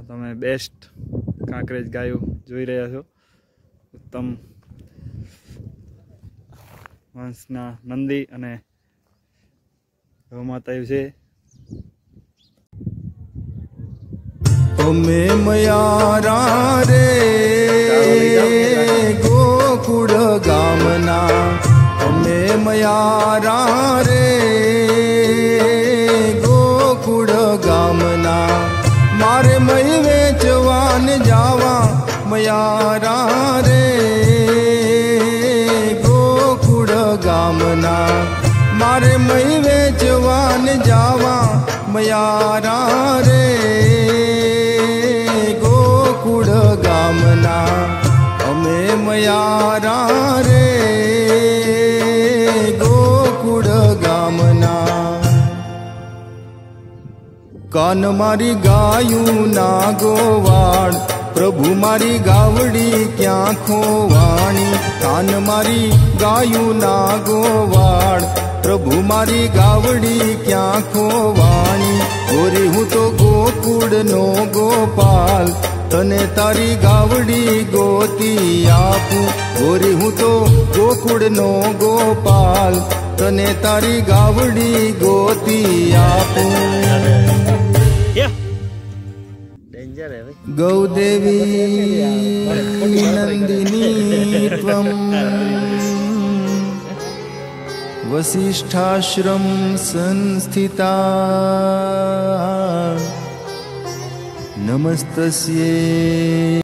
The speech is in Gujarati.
તમે બેસ્ટ કાંકરેજ ગાયું જોઈ રહ્યા છો। ઉત્તમ વંશના નંદી અને ગૌમાતાયું છે। અમે મયારા રે ગોકુળ ગામના, અમે મયારા રે ગોકુળ ગામના, મારે મય વેચવાન જાવા મયારા રે ગોકુળ ગામના, મારે મય વેચવાન જાવા મયારા રે ગોકુળ ગામના, અમે મયારા રે ગોકુળ ગામના। કાન મારી ગાયું ના ગોવાળ, પ્રભુ મારી ગાવડી ક્યાં ખોવાણી। કાન મારી ગાયું ના ગોવાળ, પ્રભુ મારી ગાવડી ક્યાં ખોવાણી। ગોરી હું તો ગોકુળનો ગોપાલ, તને તારી ગાવડી ગોતી આપું। ગોરી હું તો ગોકુળનો ગોપાલ, તને તારી ગાવડી ગોતી આપું। ગૌદેવી નંદિની ત્વમ, વસિષ્ઠાશ્રમ સંસ્થિતા, નમસ્તસ્યે।